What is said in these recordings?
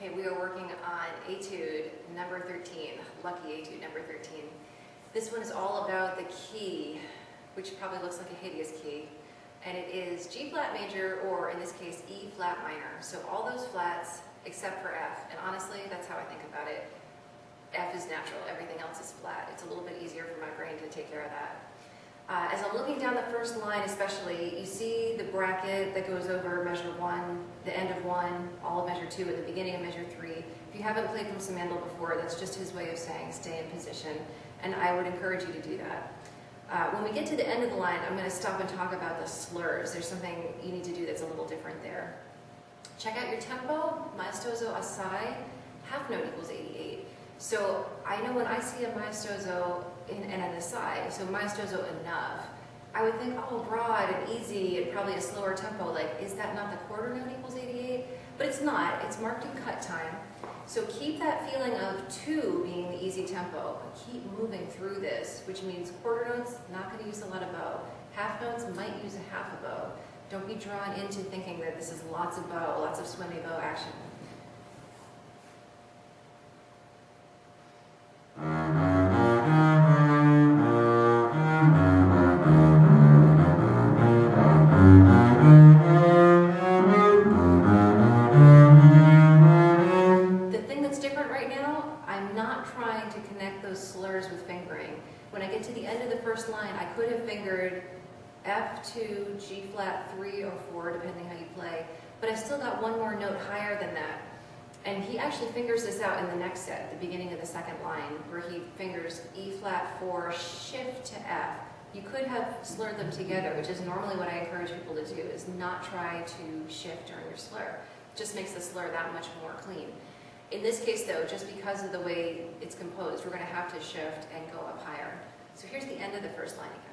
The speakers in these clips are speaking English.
Okay, we are working on etude number 13, lucky etude number 13. This one is all about the key, which probably looks like a hideous key, and it is G flat major, or in this case, E flat minor. So all those flats except for F, and honestly, that's how I think about it. F is natural, everything else is flat. It's a little bit easier for my brain to take care of that. As I'm looking down the first line especially, you see the bracket that goes over measure 1, the end of 1, all of measure 2, at the beginning of measure 3. If you haven't played from Simandl before, that's just his way of saying stay in position, and I would encourage you to do that. When we get to the end of the line, I'm going to stop and talk about the slurs. There's something you need to do that's a little different there. Check out your tempo, maestoso assai, half note equals 88. So I know when I see a maestoso and an assai, so maestoso enough, I would think, oh, broad and easy and probably a slower tempo, like, is that not the quarter note equals 88? But it's not, it's marked in cut time. So keep that feeling of 2 being the easy tempo, but keep moving through this, which means quarter notes, not going to use a lot of bow. Half notes might use a half a bow. Don't be drawn into thinking that this is lots of bow, lots of swimmy bow action. When I get to the end of the first line, I could have fingered F2, G flat 3 or 4, depending how you play, but I still got one more note higher than that. And he actually fingers this out in the next set, at the beginning of the second line, where he fingers E flat 4, shift to F. You could have slurred them together, which is normally what I encourage people to do, is not try to shift during your slur. It just makes the slur that much more clean. In this case, though, just because of the way it's composed, we're going to have to shift and go up higher. So here's the end of the first line again.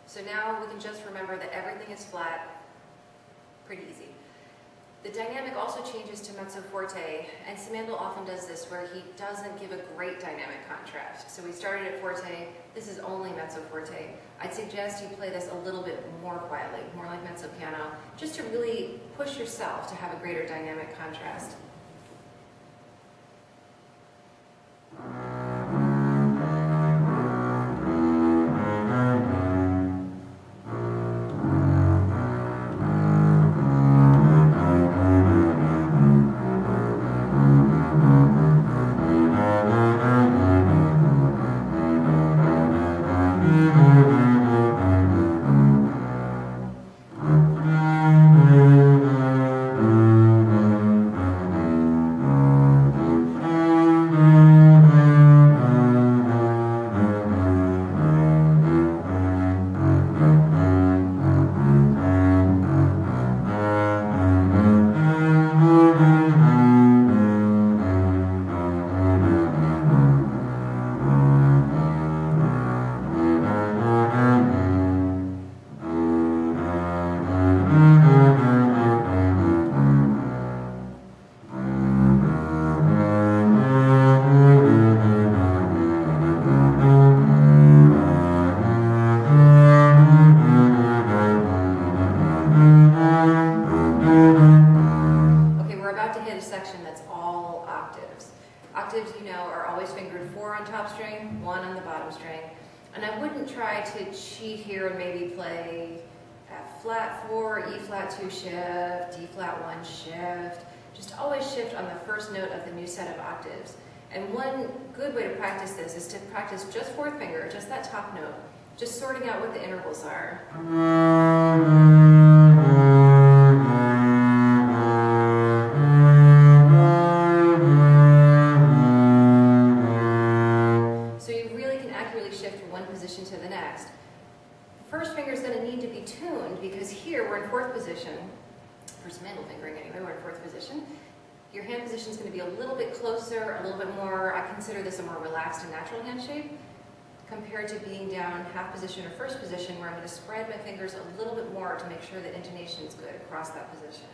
So now we can just remember that everything is flat, pretty easy. The dynamic also changes to mezzo forte, and Simandl often does this where he doesn't give a great dynamic contrast. So we started at forte, this is only mezzo forte. I'd suggest you play this a little bit more quietly, more like mezzo piano, just to really push yourself to have a greater dynamic contrast. Octaves, you know, are always fingered 4 on top string, 1 on the bottom string. And I wouldn't try to cheat here and maybe play F flat 4, E flat 2 shift, D flat 1 shift. Just always shift on the first note of the new set of octaves. And one good way to practice this is to practice just 4th finger, just that top note, just sorting out what the intervals are. First finger is going to need to be tuned because here we're in 4th position, for Simandl fingering anyway, we're in a little bit closer, a little bit more, I consider this a more relaxed and natural hand shape, compared to being down half position or first position, where I'm going to spread my fingers a little bit more to make sure that intonation is good across that position.